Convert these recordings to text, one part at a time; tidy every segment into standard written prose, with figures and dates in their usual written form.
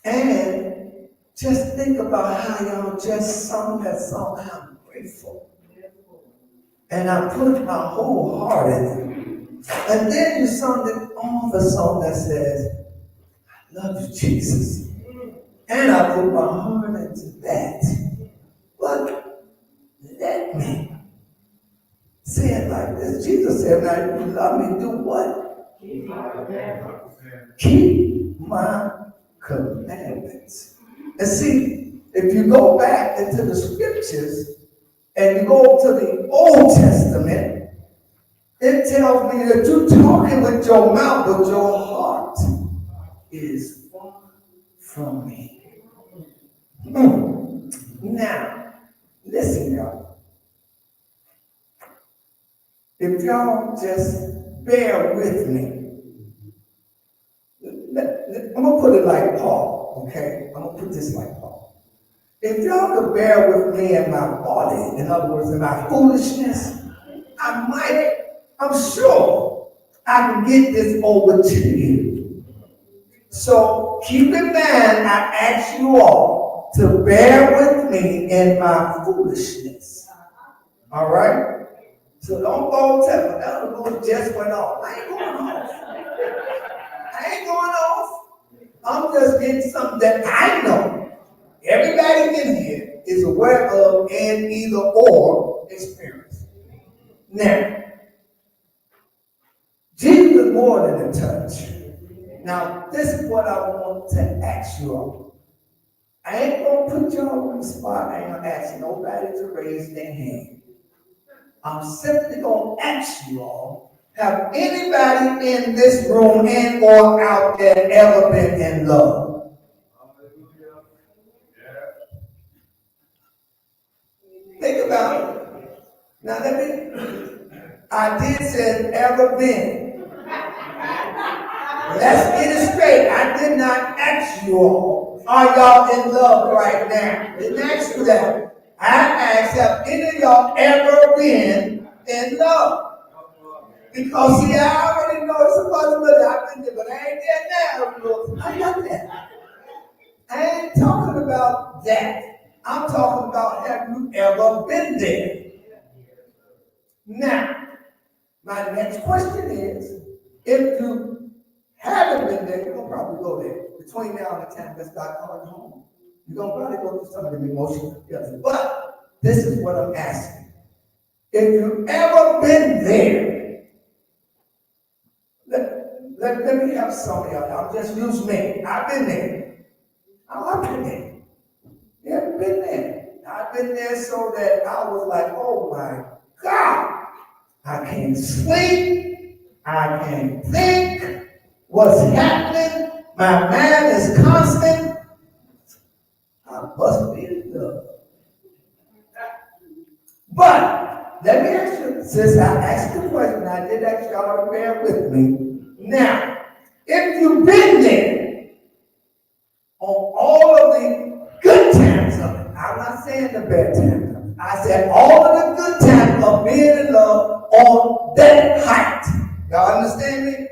And just think about how y'all just sung that song. I'm grateful. And I put my whole heart in it. And then you sung all the song that says, I love you, Jesus. And I put my heart into that. But let me say it like this. Jesus said, now if you love me, do what? Keep my commandments. And see, if you go back into the scriptures and you go to the Old Testament, it tells me that you're talking with your mouth, but your heart is far from me. Now, listen, y'all. If y'all just bear with me, I'm going to put it like Paul, okay? I'm going to put this like Paul. If y'all could bear with me and my body, in other words, in my foolishness, I'm sure I can get this over to you. So keep in mind, I ask you all to bear with me in my foolishness. All right? So don't go tell me, that little just went off. I ain't going off. I'm just getting something that I know everybody in here is aware of and either or experience. Now, Jesus is more than a touch. Now, this is what I want to ask you all. I ain't going to put y'all on the spot. I ain't going to ask nobody to raise their hand. I'm simply going to ask you all, have anybody in this room and or out there ever been in love? Think about it. Now I did say ever been. Let's get it straight. I did not ask you all, are y'all in love right now? Didn't ask you that. I asked, have any of y'all ever been in love? Because see, I already know it's a possibility. I've been there, but I ain't there now. I got that. I ain't talking about that. I'm talking about, have you ever been there? Now, my next question is, if you haven't been there, you're going to probably go there. Between now and the time that start coming home, you're going to probably go through some of the emotional feelings. But this is what I'm asking. If you've ever been there, let me have some of y'all. I'll just use me. I've been there. I've been there. You haven't been there. I've been there so that I was like, oh my God, I can't sleep. I can't think. What's happening? My mind is constant. I must be in love. But let me ask you, since I asked the question, I did ask y'all to bear with me. Now, if you've been there on all of the good times of it, I'm not saying the bad times of it. I said all of the good times of being in love on that height. Y'all understand me?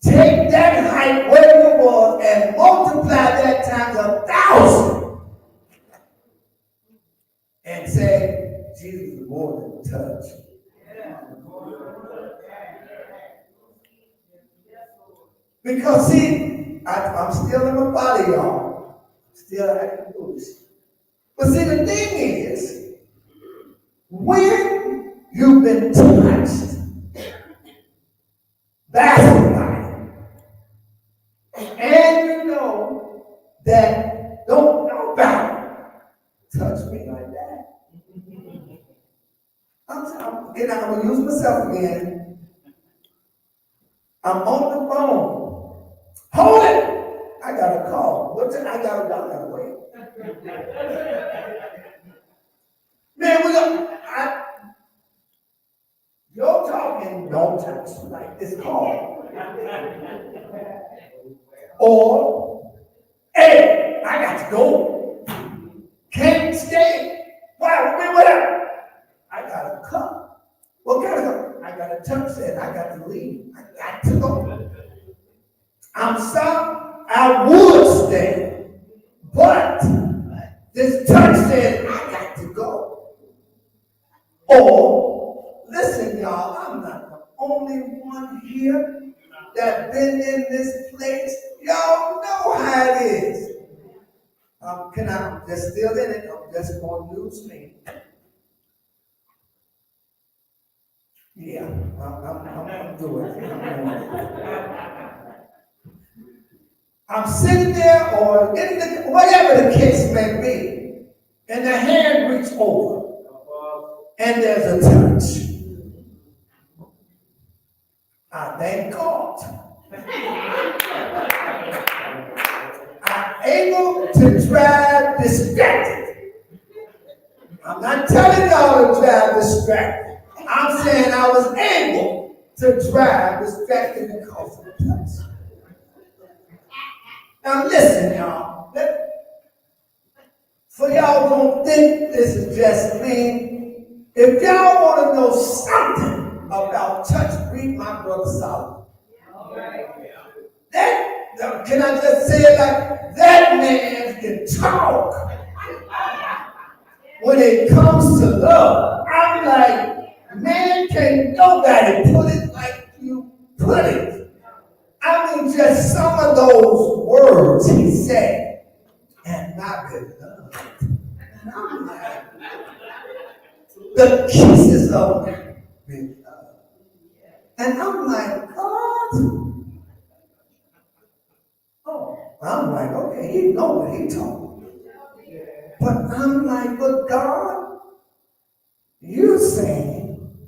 Take that height where you was and multiply that times 1,000 and say, Jesus is more than a touch. Because see, I'm still in my body, y'all. Still acting foolish. But see, the thing is, when you've been touched by somebody, and you know that don't nobody touch me like that. I'm going to use myself again. I'm on the phone. Hold it! I got a call. I got to wait. Man, you're talking, don't touch like this call. Or, hey, I got to go. Can't stay. Whatever. I got to come. What kind of come? I got to touch it. I got to leave. I got to go. I'm sorry. I would stay. But this touch said, I got to go. Or, listen, y'all, I'm not the only one here that been in this place. Y'all know how it is. I'm just still in it. I'm just going to lose me. Yeah, I'm doing it. I'm sitting there or in the, whatever the case may be, and the hand reaches over, and there's a touch. I thank God. I'm able to drive distracted. I'm not telling y'all to drive distracted. I'm saying I was able to drive distracted because of the touch. Now listen, y'all. For y'all don't think this is just me. If y'all want to know something about touch, read my brother Solomon. Can I just say it like that man can talk when it comes to love? I'm like, man, can't nobody put it like you put it. I mean, just some of those words he said, and my good love. And I'm like, the kisses of good love. And I'm like, God. Oh, I'm like, okay, he know what he talking. But I'm like, but God, you're saying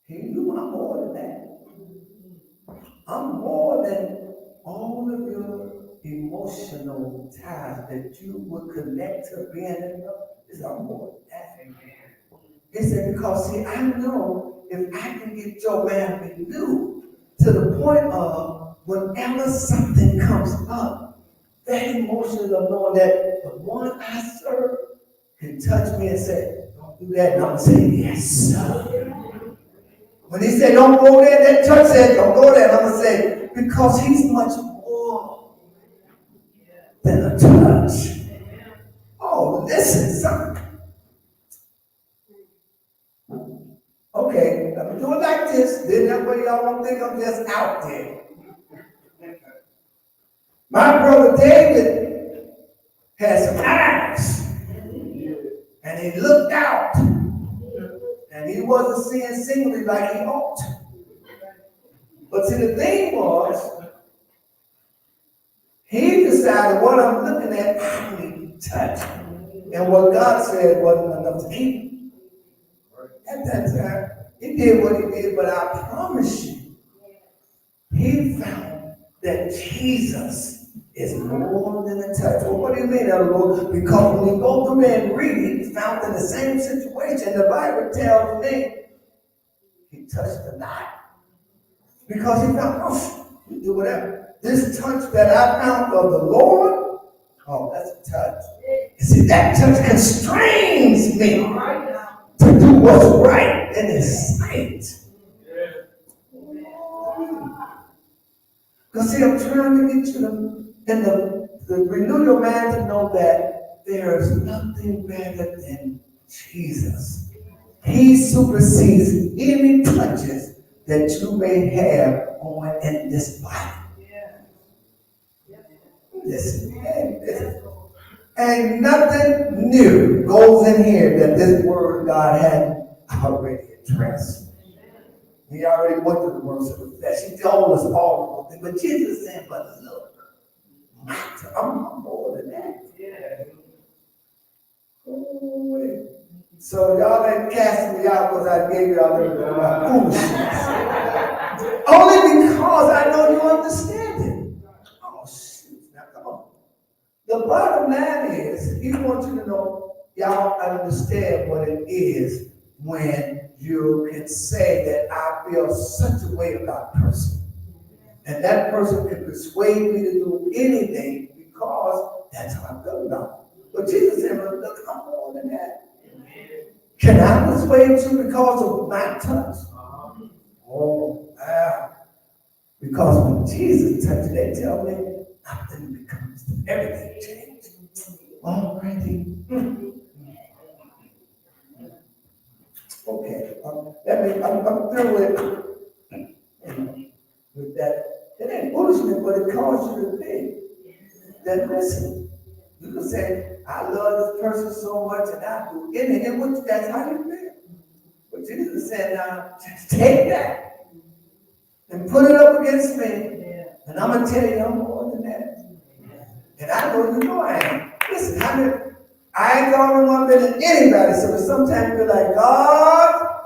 he knew I'm more than that. I'm more than all of your emotional ties that you would connect to being in love. He said, I'm more than that. He said, because see, I know if I can get your man renewed to the point of whenever something comes up, that emotion of knowing that the one I serve can touch me and say, don't do that, and I'm going to say, yes, sir. When he said, don't go there, that touch said, don't go there, and I'm going to say, because he's much more than a touch. Oh, listen, son. Okay, let me do it like this. Then that way y'all don't think I'm just out there. My brother David had some eyes. And he looked out. And he wasn't seeing singly like he ought. But see, the thing was, he decided what I'm looking at, I need to touch. And what God said wasn't enough to keep him. At that time, he did what he did, but I promise you, he found that Jesus is more than a touch. Well, what do you mean, Lord? Because when we go through there and read it, he's found in the same situation. The Bible tells me he touched the knife. Because he found, oh, you do whatever. This touch that I found of the Lord, oh, that's a touch. You see, that touch constrains me to do what's right in his sight. Because see, I'm trying to get you to renew your mind to know that there is nothing better than Jesus. He supersedes any touches that you may have on in this body. Listen, ain't nothing new goes in here that this word God had already addressed. He already went through the works of the flesh. He told us all of them. But Jesus said, but look, I'm more than that. Oh, so y'all ain't casting me out because I gave y'all a little bit of my foolishness. Only because I know you understand it. Oh, shoot. Now, come on. The bottom line is, he wants you to know, y'all understand what it is when you can say that I feel such a way about a person. And that person can persuade me to do anything because that's how I feel about it. But Jesus said, look, I'm more than that. Can I persuade you because of my touch? Oh, wow. Because when Jesus touched it, they tell me, nothing becomes everything changed. Already. Okay. I'm through with that. It ain't foolishness, but it calls you to think that listen. You can say, I love this person so much and I do anything, which that's how you feel. But Jesus said, now just take that and put it up against me. And I'm going to tell you I'm more than that. And I know you know I am. Listen, I ain't going more than anybody. So sometimes you're like, God,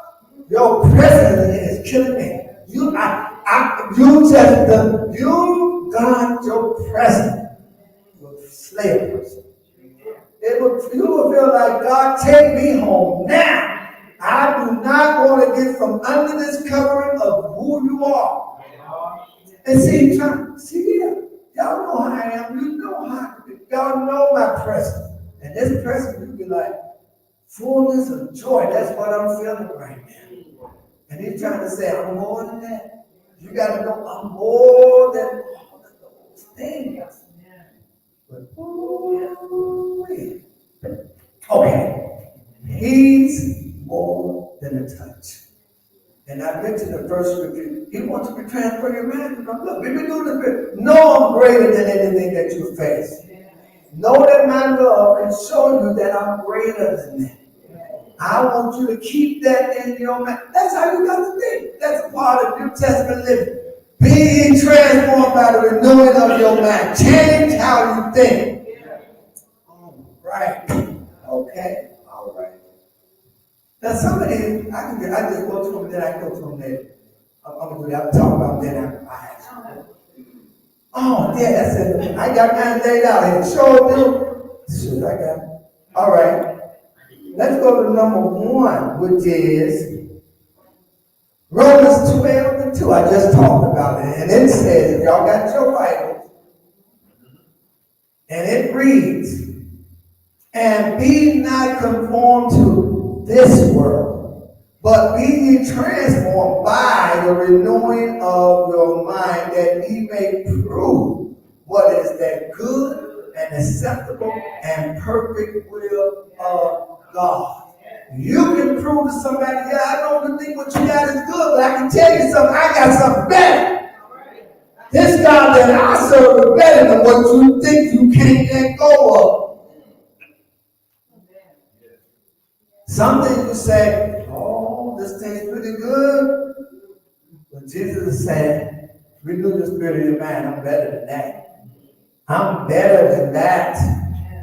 your presence is killing me. You got your presence will slay a person. You will feel like, God, take me home now. I do not want to get from under this covering of who you are. And see, y'all know how I am. You know how y'all know my presence. And this presence, you be like, fullness of joy. That's what I'm feeling right now. And he's trying to say, I'm more than that. You got to know I'm more than all of those things. But, okay. He's more than a touch. And I mentioned the first scripture. He wants to transfer your mind. Look, we've been doing this. Know I'm greater than anything that you face. Know that my love can show you that I'm greater than that. I want you to keep that in your mind. That's how you got to think. That's a part of New Testament living. Being transformed by the renewing of your mind. Change how you think. Right. Okay. All right. Now some of these, I just go through them, then I go through them later. I'm going to do that. I'm talking about then I oh, yeah, that's it. I got mine laid out here. Show them. Shoot, I got it. All right. Let's go to number 1, which is Romans 12:2. I just talked about it. And it says, if y'all got your Bibles, and it reads, and be not conformed to this world, but be ye transformed by the renewing of your mind, that ye may prove what is that good and acceptable and perfect will of God. You can prove to somebody, yeah, I don't think what you got is good, but I can tell you something, I got something better. This God that I serve is better than what you think you can't let go of. Some things you say, oh, this tastes pretty good. But Jesus is saying, renew the spirit of your mind. I'm better than that. I'm better than that.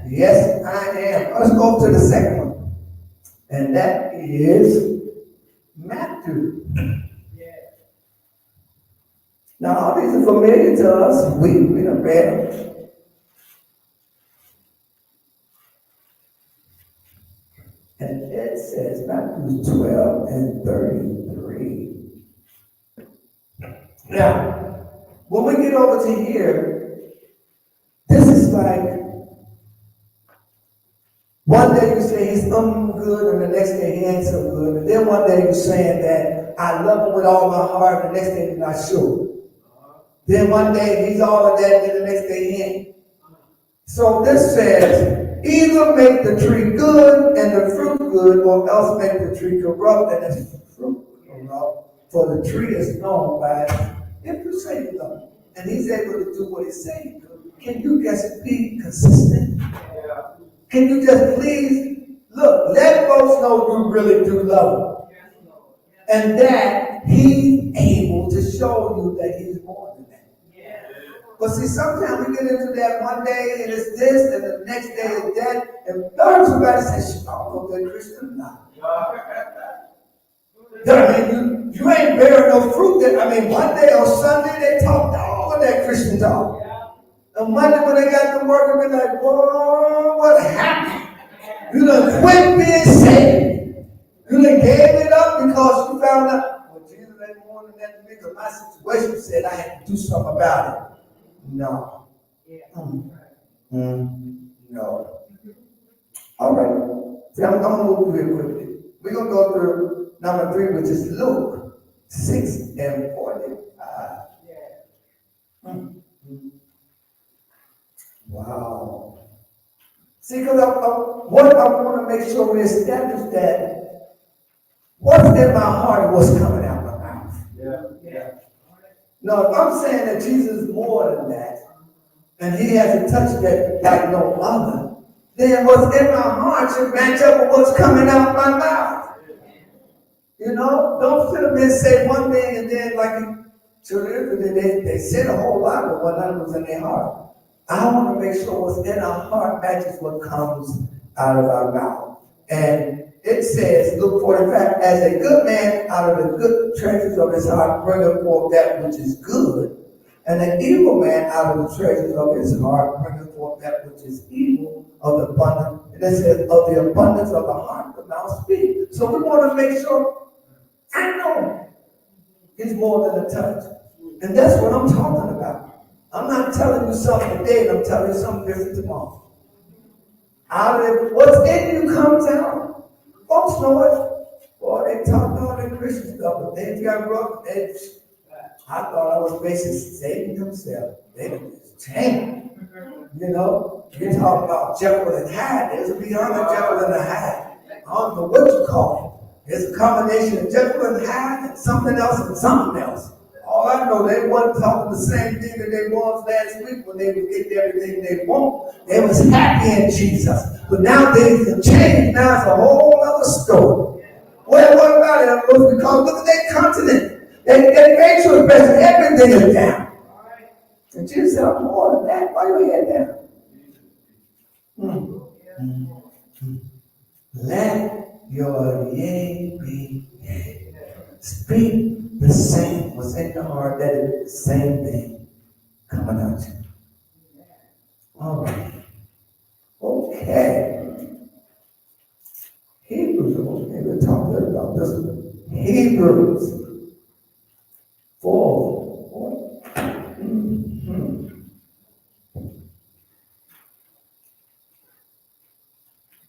Yes, I am. Let's go to the second one. And that is Matthew. Now, all these are familiar to us. We done read them. And it says, Matthew 12:33. Now, when we get over to here, this is like, one day you say he's good, and the next day he ain't so good. And then one day you're saying that I love him with all my heart, and the next day you're not sure. Then one day he's all of that, and the next day he ain't. So this says, either make the tree good and the fruit good, or else make the tree corrupt and its fruit corrupt. For the tree is known by if you say you love him, and he's able to do what he's saying. Can you just be consistent? Can you just please look, let folks know you really do love him, and that he's able to show you that he's more than that. But see, sometimes we get into that one day and it's this, and the next day is that, and third somebody says, I don't know if they're Christian or not. I mean, you ain't bearing no fruit. One day on Sunday they talked all of that Christian talk. And Monday when they got to work, they be like, whoa, what happened? You done quit being saved. You done gave it up because you found out, well, Jesus ain't more than that to me, because my situation said I had to do something about it. No. No. All right. See, I'm going to move real quickly. We're going to go through number 3, which is Luke 6:45. Wow. See, because what I want to make sure we establish that what's in my heart and what's coming out my mouth. Yeah. No, if I'm saying that Jesus is more than that, and he has a touch that like no other, then what's in my heart should match up with what's coming out my mouth. You know, don't sit up and say one thing and then like children, they said a whole lot, but what was in their heart. I want to make sure what's in our heart matches what comes out of our mouth. And it says, look for the fact, as a good man out of the good treasures of his heart bringeth forth that which is good, and an evil man out of the treasures of his heart bringeth forth that which is evil of the abundance. And it says, of the abundance of the heart the mouth speaks. So we want to make sure, I know it's more than a touch. And that's what I'm talking about. I'm not telling you something today, and I'm telling you something different tomorrow. Out of it, what's in you comes out. Folks know it. Boy, they talk all that Christian stuff, but they got rough. I thought I was basically saving themselves. They just changed. You know, you talk about Jekyll and Hyde. There's a beyond a Jekyll and a Hyde. I don't know what you call it. It's a combination of Jekyll and Hyde and something else and something else. All I know, they wasn't talking the same thing that they was last week when they would get everything they want. They was happy in Jesus. But now things have changed. Now it's a whole other story. Well, what about it? Because look at that continent. They made sure the best everything is down. And Jesus said, I'm more than that. Why your head down? Let your yea be yea. Speak the same what's in your heart, that is the same thing coming out you. All right. Okay. Hebrews, we'll talk a little about this one. Hebrews 4.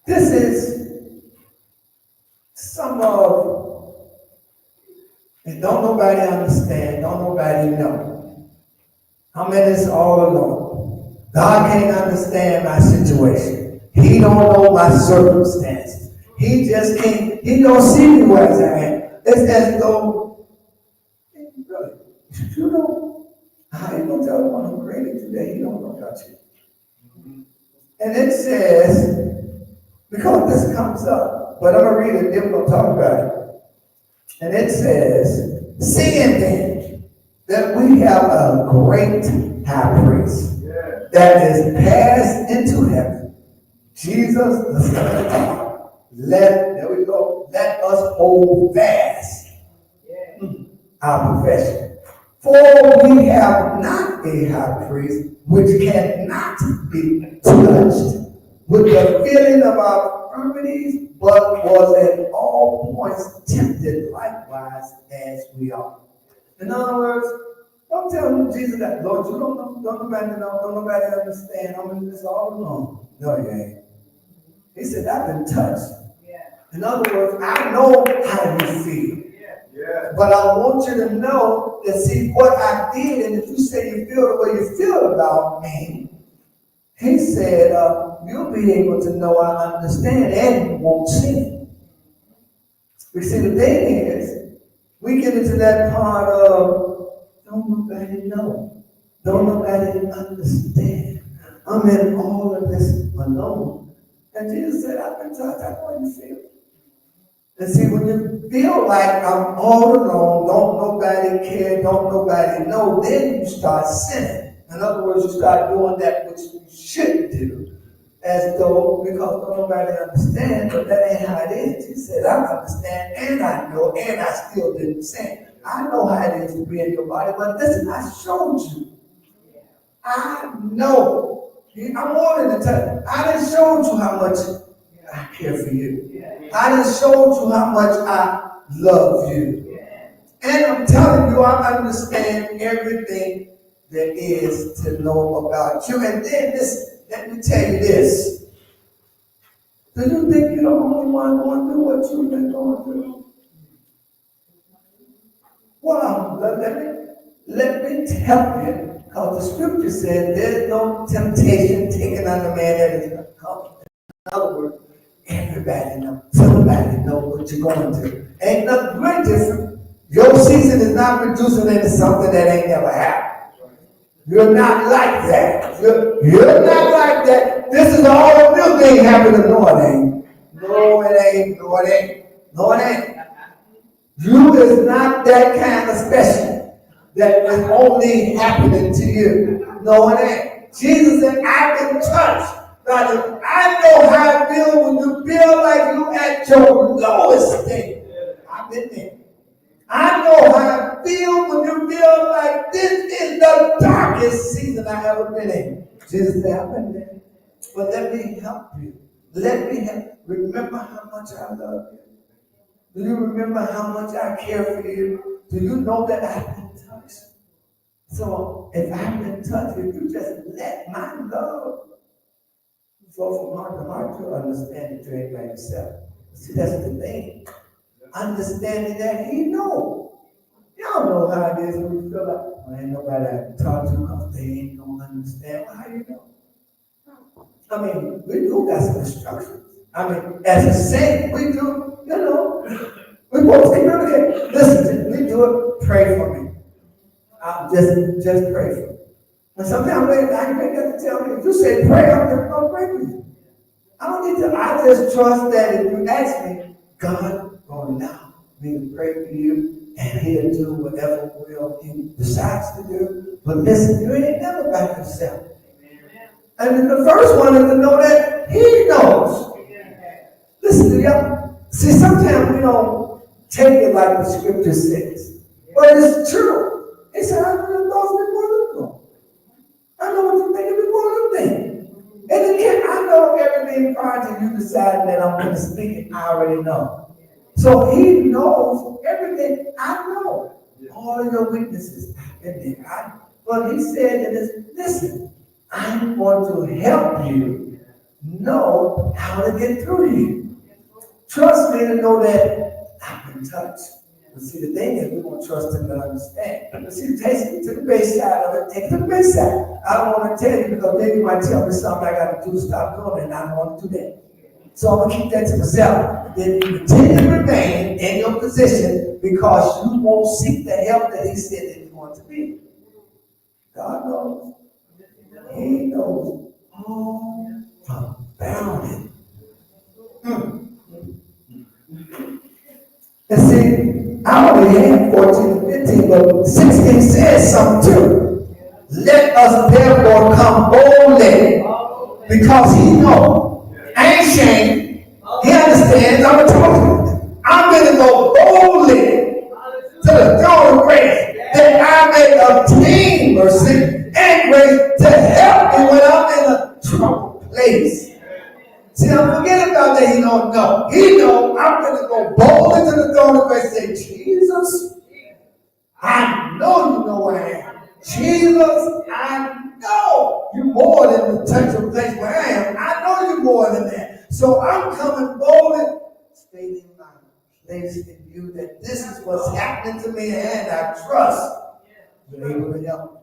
This is some of, and don't nobody understand, don't nobody know. I'm in this all alone. God can't understand my situation. He don't know my circumstances. He just can't, he don't see me where I am. It's as though, really, you know, how you gonna tell the one who created you that he don't know about you? And it says, because this comes up, but I'm gonna read it, then we'll talk about it. And it says, seeing then that we have a great high priest that is passed into heaven, Jesus the Son of God, let us hold fast our profession. For we have not a high priest which cannot be touched with the feeling of our infirmities, but was at all points tempted likewise as we are. In other words, don't tell Jesus that, Lord, you don't nobody know, don't nobody understand. I'm in this all alone. No, you ain't. He said, I've been touched. In other words, I know how you feel. But I want you to know that, see, what I did, and if you say you feel the way you feel about me, he said, you'll be able to know I understand and won't sin. We see, the thing is, we get into that part of, don't nobody know. Don't nobody understand. I'm in all of this alone. And Jesus said, I've been touched. I know how you feel. And see, when you feel like I'm all alone, don't nobody care, don't nobody know, then you start sinning. In other words, you start doing that which you shouldn't do. As though, because don't nobody understand, but that ain't how it is. He said, I understand, and I know, and I still didn't sin. I know how it is to be in your body, but listen, I showed you. I know. I'm more than a touch. I done showed you how much I care for you. I done showed you how much I love you. And I'm telling you, I understand everything there is to know about you. And then this, let me tell you this. Do you think you're the only one going through what you've been going through? Well, let me tell you Because the scripture said there's no temptation taken unto man that is not come. In other words, everybody knows. Somebody knows what you're going through. Ain't nothing great different. Your season is not reducing into something that ain't never happened. You're not like that. You're not like that. This is all new thing happening. No, it ain't. No, it ain't. No, it ain't. No, it ain't. You is not that kind of special that is only happening to you. No, it ain't. Jesus said, I've been touched. Now, I know how it feels when you feel like you at your lowest state. I've been there. I know how it feels when you feel like this is the darkest season I ever been in. Jesus said, I've been there. But let me help you. Let me help. Remember how much I love you. Do you remember how much I care for you? Do you know that I've been touched? So if I've been touched, if you just let my love flow from heart to heart, you'll understand it to by yourself. See, that's the thing. Understanding that he knows. Y'all know how it is when you feel like, well, ain't nobody I can talk to because they ain't gonna understand. Well, how you know? I mean, we do got some instructions. I mean, as a saint, we do, we won't take none of it. Listen, we do it, pray for me. Just pray for me. And sometimes I ain't got to tell me, if you say pray, I'm just going to pray for you. I don't need to, I just trust that if you ask me, God will allow me to pray for you, and he'll do whatever will he decides to do. But listen, you ain't never by yourself. And the first one is to know that he knows. Listen to y'all. See, sometimes we don't take it like the scripture says. But it's true. He said, I know the thoughts before them go. I know what you think before them think. And again, I know everything prior to you deciding that I'm going to speak it, I already know. So he knows everything. I know. All of your weaknesses, I've been there. But he said that it's, listen, I'm going to help you know how to get through you. Trust me to know that I've been touched. But see, the thing is, we won't trust him to understand. But see, take it to the base side of it. Take it to the base side. I don't want to tell you because maybe you might tell me something I got to do to stop doing it, and I don't want to do that. So I'm going to keep that to myself. Then you continue to remain in your position because you won't seek the help that he said that you want to be. God knows. He knows all about it. And see, I only had 14 and 15, but 16 says something too. Let us therefore come boldly, because he knows. I ain't ashamed. He understands. I'm going to talk to him. I'm going to go boldly to the throne of grace that I may obtain mercy and grace to help me when I'm in a troubled place. See, don't forget about that. He don't know. He know I'm going to go boldly to the throne of grace and say, Jesus, I know you know where I am. Jesus, I know you're more than the touch place where I am. I know you're more than that. So I'm coming boldly, stating my place in you that this is what's happening to me, and I trust you're able to help me.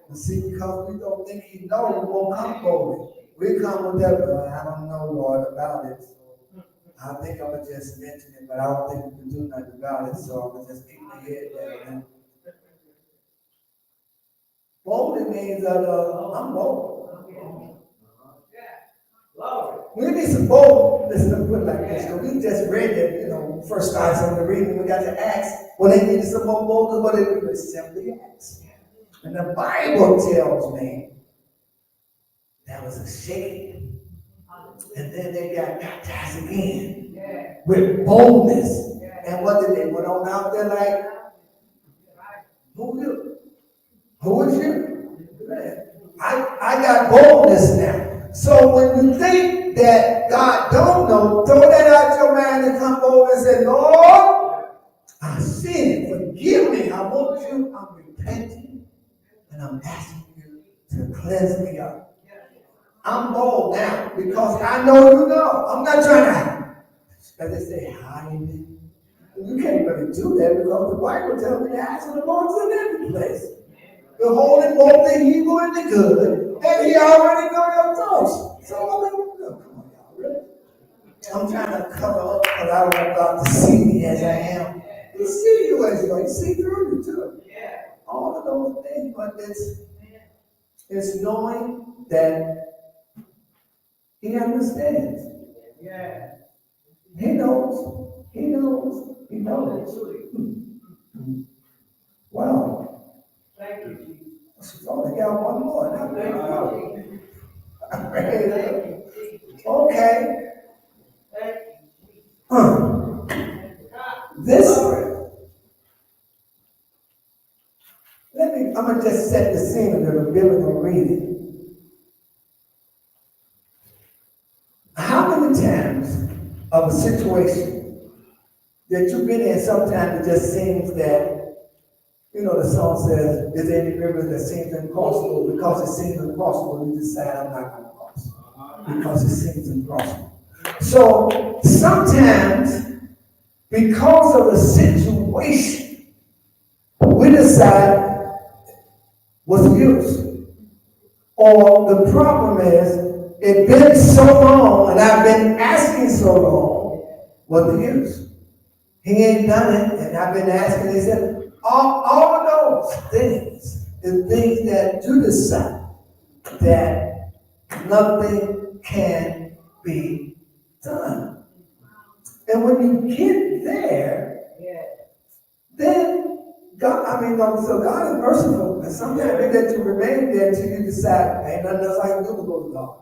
And see, because we don't think he knows, we won't come boldly. We come with that, but I don't know, Lord, about it. So I think I'm going to just mention it, but I don't think we can do nothing about it. So I'm going to just keep my head down. Boldly means that I'm bold. We need some bold. Listen, put it like this. So we just read it, first started some of the reading. We got to Acts. When they needed some more boldness, what they do? They simply ask. And the Bible tells me that was a shaking. And then they got baptized again with boldness. And what did they went on out there like? Who you? Who is you? I got boldness now. So when you think that God don't know, throw that out your mind and come over and say, Lord, I sinned. Forgive me. I want you. I'm repenting. And I'm asking you to cleanse me up. I'm bold now because I know you know. I'm not trying to, as they say, hide it. You can't really do that because the Bible tells me to ask for the Lord's in every place. Beholding both the evil and the good, and he already know your thoughts. So I mean, come on, y'all, really? I'm trying to cover up because I don't want God to see me as I am. He see you as you are. He see through you too. All of those things, but it's knowing that he understands. He knows. He knows. He knows. Wow. Thank you, Jesus. She's only got one more. I'm ready to go. I'm ready to go. Okay. This, I'm going to just set the scene a little bit and read it. How many times of a situation that you've been in, sometimes it just seems that, you know, the song says, is there any river that seems impossible? Because it seems impossible, you decide I'm not going to cross. Because it seems impossible. So sometimes, because of the situation, we decide what's the use. Or the problem is, it's been so long, and I've been asking so long, what's the use? He ain't done it, and I've been asking. He said, all of those things, the things that you decide that nothing can be done. And when you get there, then so God is merciful. And sometimes we let you remain there until you decide, ain't nothing else I can do to go to God.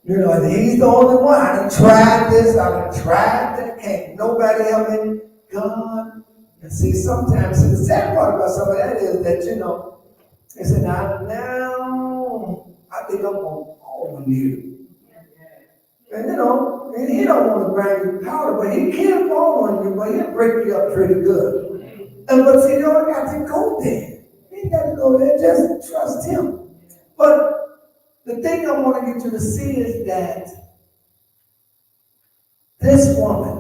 You know, and he's the only one. I done tried this, I done tried that, can't nobody help me. God. And see, sometimes, the sad part about some of that is that, you know, he said, now, I think I'm going to call on you. And, you know, and he don't want to bring you powder, but he can fall on you, but he'll break you up pretty good. And but see, you don't got to go there. You ain't got to go there, just trust him. But the thing I want to get you to see is that this woman,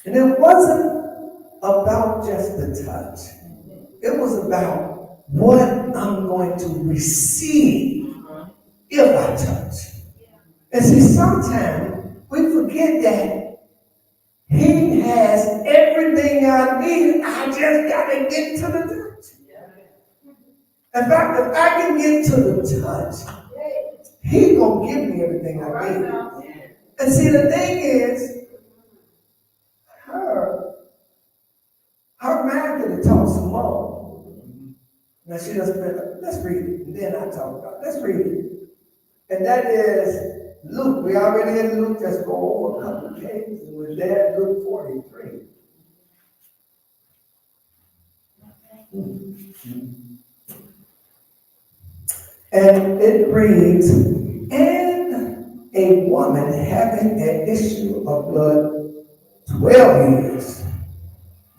and it wasn't about just the touch. It was about what I'm going to receive if I touch. And see, sometimes we forget that he has everything I need. I just got to get to the touch. In fact, if I can get to the touch, he's going to give me everything I need. And see, the thing is, her mind could have talked some more. Now she doesn't, let's read it, and then I talk about it. Let's read it. And that is Luke. We already in Luke, just go over a couple of pages, and we're there at Luke 43. And it reads, and a woman having an issue of blood 12 years,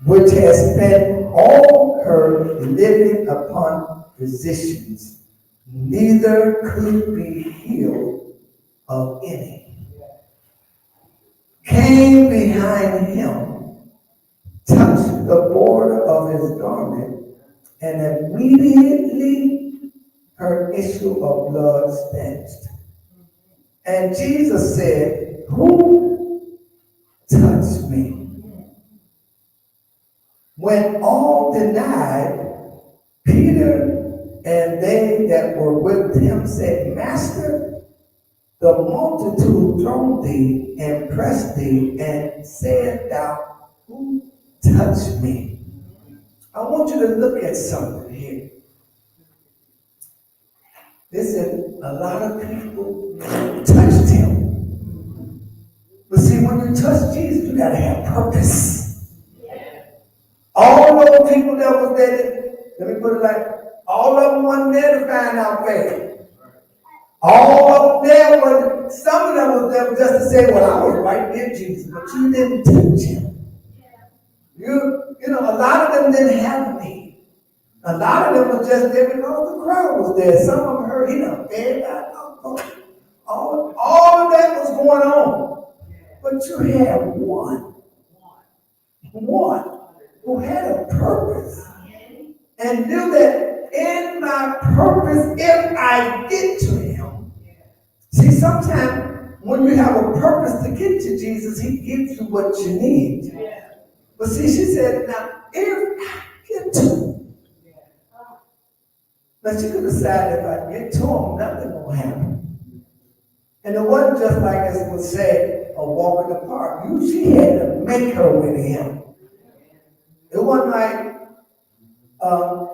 which has spent all her living upon physicians, neither could be healed of any, came behind him, touched the border of his garment, and immediately her issue of blood stanched. And Jesus said, who touched me? When all denied, Peter and they that were with him said, Master, the multitude throng thee and press thee, and said thou, who touched me? I want you to look at something here. Listen, a lot of people touched him. But see, when you touch Jesus, you got to have purpose. All those people that was there, let me put it like, all of them wasn't there to find out faith. All of them there were, some of them was there just to say, well, I was right near Jesus, but you didn't touch him. You know, a lot of them didn't have me. A lot of them were just there because the crowd was there. Some of them heard, he done fed out. All of that was going on. But you had one who had a purpose. and knew that in my purpose, if I get to him, see, sometimes when you have a purpose to get to Jesus, he gives you what you need. But see, she said, now, if I get to him, now she could decide if I get to him, nothing will happen. And it wasn't just like, as it would say, a walk in the park. She had to make her way to him. It wasn't like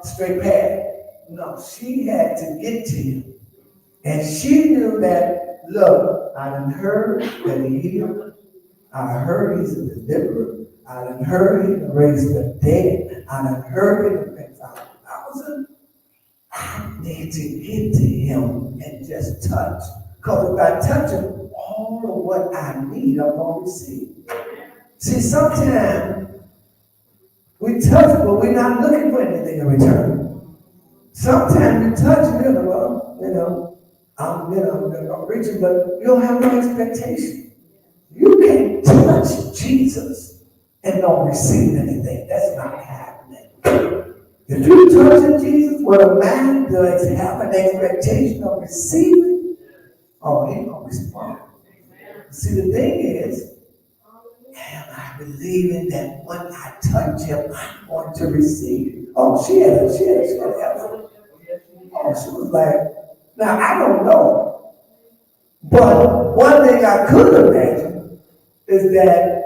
straight path. No, she had to get to him. And she knew that, look, I done heard that he healed. I heard he's a deliverer. I done heard he raised the dead. I done heard he raised 5,000. I need to get to him and just touch. Because if I touch him, all of what I need, I'm going to receive. See, sometimes we touch, but we're not looking for anything in return. Sometimes you touch, I'm reaching, but you don't have no expectation. You can't touch Jesus and don't receive anything. That's not happening. If you touch Jesus, what a man does have an expectation of receiving, oh, he gonna respond. See, the thing is, am I believing that when I touch him, I'm going to receive? Oh, she had effort. Oh, she was like, now I don't know. But one thing I could imagine is that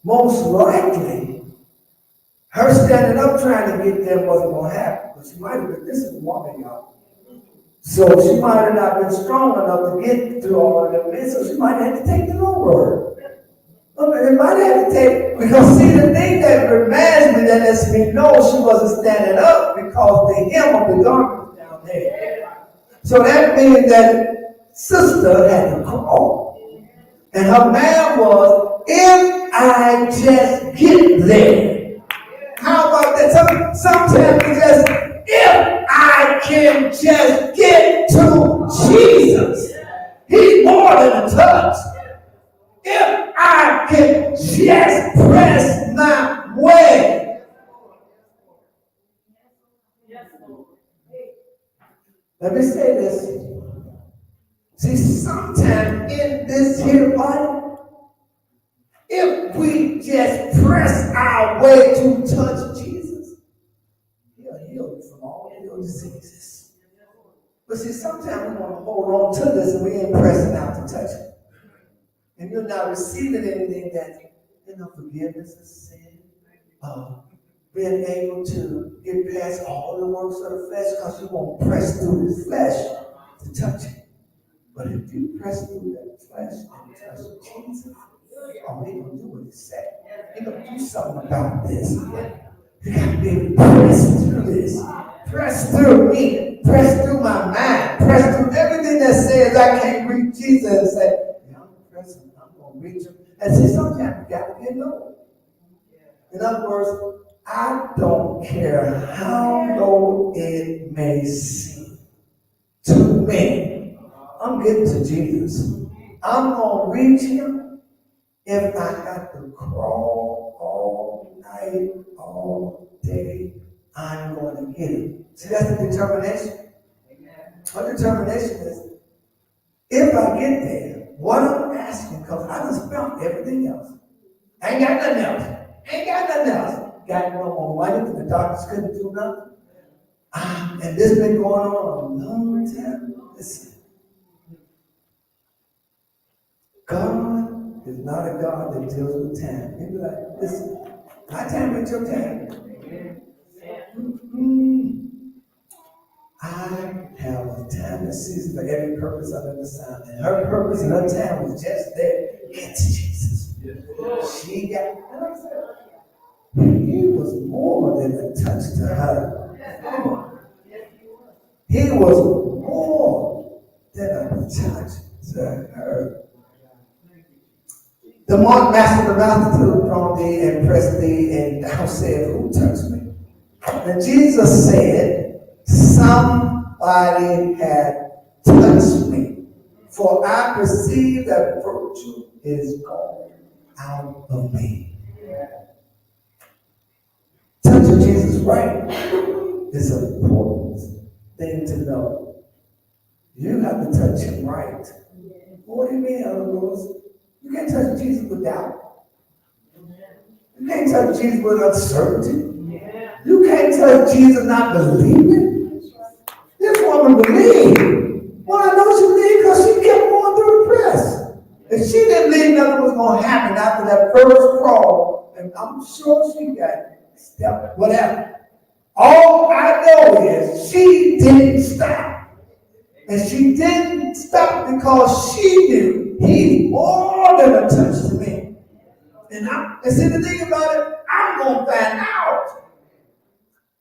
most likely her standing up trying to get there wasn't going to happen. But she might have been, this is a woman, y'all. So she might have not been strong enough to get through all of them. So she might have to take the long road. It might have to take, because see, the thing that reminds me, that lets me know she wasn't standing up, because the hem of the garment was down there. So that means that sister had to crawl. And her man was, if I just get there. How about that? Sometimes we just, if I can just get to Jesus, he's more than a touch. If I can just press my way. Let me say this. See, sometimes in this here body, if we just press our way to touch Jesus, he'll heal you from all your diseases. But see, sometimes we want to hold on to this and we ain't pressing out to touch it. And you're not receiving anything that, forgiveness of sin, being able to get past all the works of the flesh, because you won't press through this flesh to touch it. But if you press through that flesh and touch Jesus, oh, he gonna do what he said. He gonna do something about this. You gotta be able to press through this. Press through me. Press through my mind. Press through everything that says I can't reach Jesus and say, I'm going to reach him. And see, sometimes you got to get low. In other words, I don't care how low it may seem to me. I'm getting to Jesus. I'm going to reach him if I got to crawl all night, all day. I'm going to get him. See, that's the determination. Our determination is, if I get there, what I'm asking, because I just felt everything else. I ain't got nothing else. Got no more money, because the doctors couldn't do nothing. And this has been going on a long time. Listen. God is not a God that deals with time. He'll be like, listen, my time ain't your time. I have a time and season for every purpose under the sun. And her purpose and her time was just there. It's Jesus. She got, he was more than a touch to her. He was more than a touch to her. The Mark master the multitude upon thee and pressed thee, and thou said, who touched me? And Jesus said, somebody had touched me, for I perceive that virtue is gone out of me. Touching Jesus, right? is an important thing to know. You have to touch him right. What do you mean, other words? You can't touch Jesus with doubt. You can't touch Jesus with uncertainty. You can't touch Jesus not believing. This woman believed. Well, I know she believed because she kept going through the press. If she didn't believe nothing was going to happen after that first crawl, and I'm sure she got step, whatever. All I know is she didn't stop. And she didn't stop because she knew he's more than a touch to me. And see the thing about it, I'm going to find out.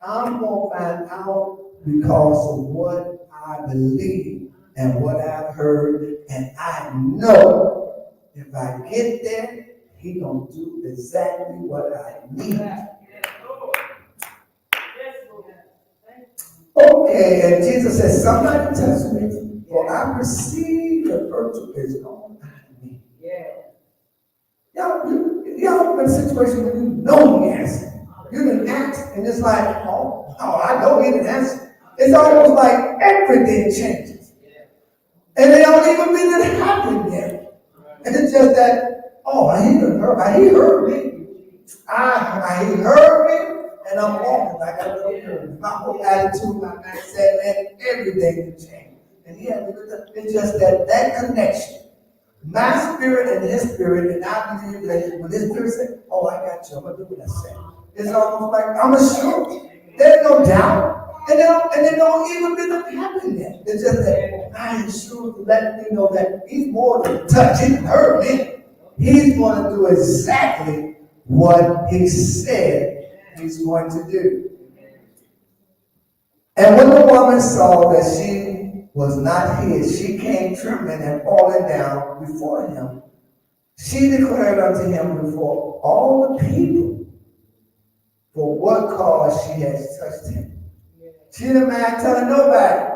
I'm going to find out because of what I believe and what I've heard. And I know if I get there, he's going to do exactly what I need. Okay, and Jesus says, somebody touch me, for I perceive the virtue is on me. Y'all been in a situation where you know the answer. You didn't ask, and it's like, oh, I know he didn't answer. It's almost like everything changes. And they don't even mean it happened yet. And it's just that, he heard me. He heard me, and I'm walking like I really heard. My whole attitude, my mindset, and everything will change. And it's just that connection. My spirit and his spirit, and I believe that when his spirit said, oh, I got you, I'm going to do what I said. It's almost like I'm assured. There's no doubt. And they don't even be happening yet. It's just that I am sure to let you know that he's more than touching her me. He's going to do exactly what he said he's going to do. And when the woman saw that she was not his, she came trembling and falling down before him. She declared unto him before all the people for what cause she has touched him. She didn't mind telling nobody.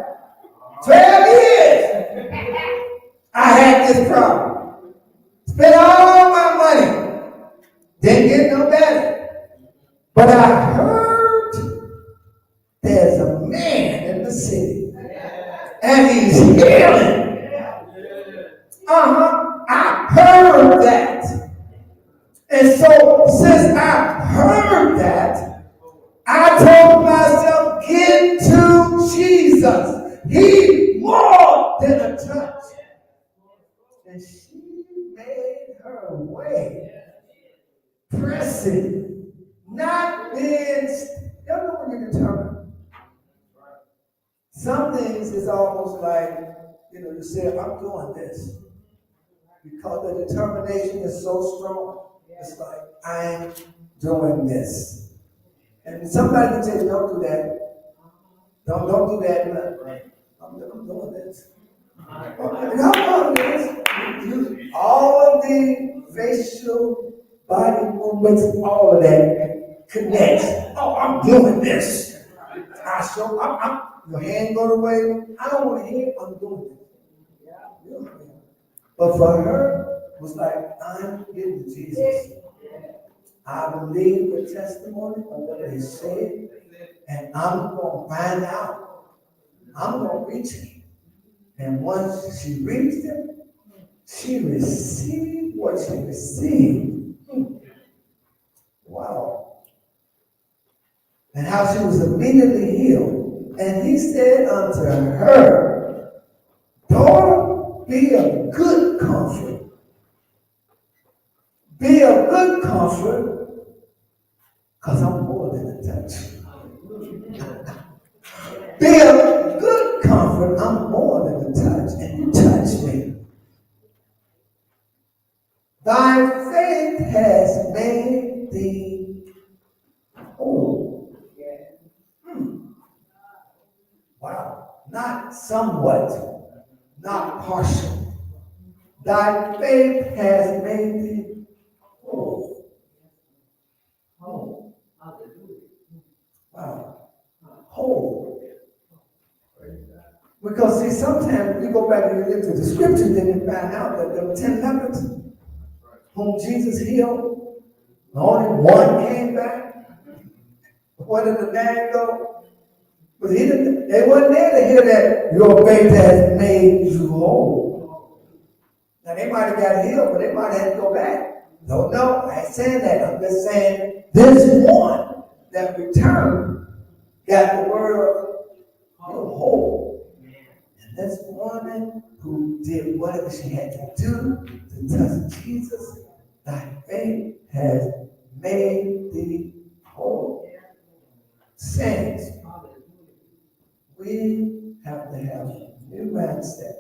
12 years I had this problem. Spent all my money. Didn't get no better. But I heard there's a man in the city. And he's healing. I heard that. And so since I heard that, I told myself, get to Jesus. He's more than a touch. And she made her way, pressing, not being. Y'all know when you're determined. Some things is almost like, you say, I'm doing this. Because the determination is so strong. It's like, I'm doing this. And somebody can say, don't do that. Don't do that. I'm doing this. All of the facial body movements, all of that connects. Oh, I'm doing this. Your hand go away. I don't want to hear. I'm doing it. But for her, it was like, I'm getting to Jesus. I believe the testimony of what they said, and I'm going to find out. I'm going to reach him. And once she reached him, she received what she received. Wow. And how she was immediately healed. And he said unto her, daughter, be of good comfort. Be of good comfort, because I'm more than a touch. Be of good comfort, I'm more than a touch, and you touch me. Thy faith has made thee whole. Wow. Not somewhat, not partial. Thy faith has made thee whole. Whole. Wow. Whole. Because see, sometimes you go back and you look at the scriptures, then you find out that there were 10 lepers whom Jesus healed. Only one came back. Where did the man go? But they wasn't there to hear that your faith has made you whole. Now they might have got healed, but they might have to go back. Don't know. I ain't saying that. I'm just saying this one that returned got the word you're whole. And this woman who did whatever she had to do to touch Jesus, thy faith has made thee whole. Saints, we have to have a new mindset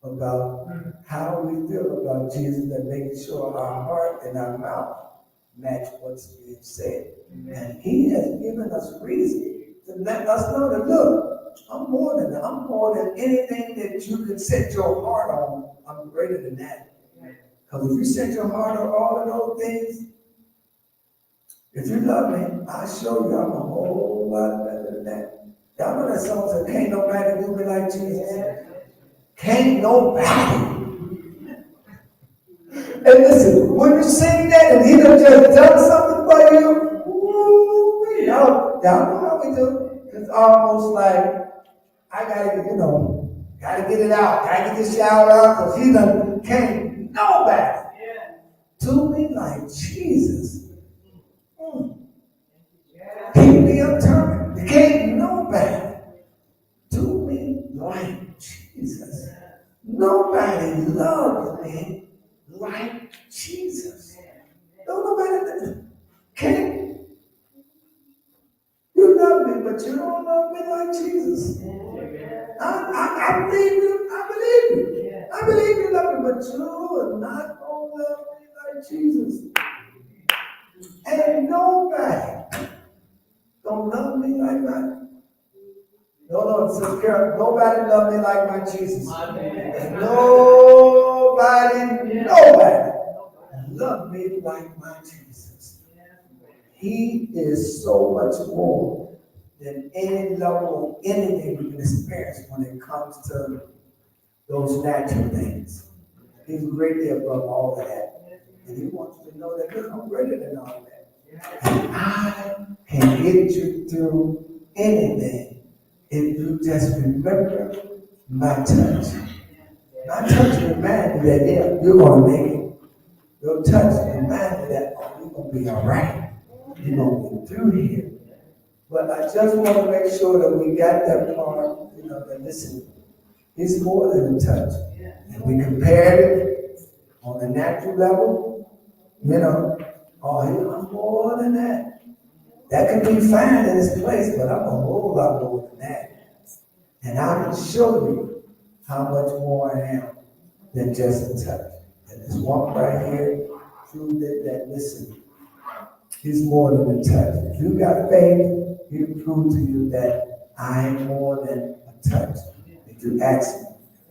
about how we feel about Jesus and making sure our heart and our mouth match what's being said. And he has given us reason to let us know that, look, I'm more than anything that you can set your heart on. I'm greater than that. Because if you set your heart on all of those things, if you love me, I'll show you I'm a whole lot better than that. Y'all know that song said, can't nobody do me like Jesus. Can't nobody. And listen, when you sing that and he done just done something for you, ooh, y'all know how we do. It's almost like, I gotta get it out. Gotta get this shower out because he done can't nobody do me like Jesus. Keep me upturned. You can't nobody do me like Jesus. Nobody loves me like Jesus. Nobody can't. You love me, but you don't love me like Jesus. I believe you. I believe you love me, but you are not gonna love me like Jesus. And nobody don't love me like my. No, Sister Carol, nobody love me like my Jesus. And nobody love me like my Jesus. He is so much more than any level of anything we can experience when it comes to those natural things. He's greatly above all of that. And he wants you to know that, look, I'm greater than all of that. And I can get you through anything if you just remember my touch. My touch reminds you that, yeah, you're going to make it. Your touch reminds you that, oh, you're going to be all right. You're going to get through here. But I just want to make sure that we got that part, that listen, it's more than a touch. And we compared it on a natural level, oh, I'm more than that. That can be fine in its place, but I'm a whole lot more than that. And I can show you how much more I am than just a touch. And this walk right here proved that listen, he's more than a touch. If you got faith, he'll prove to you that I am more than a touch. If you ask me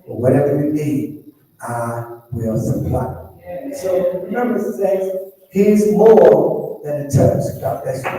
for whatever you need, I will supply. So remember, saints, he's more than a touch. God bless you.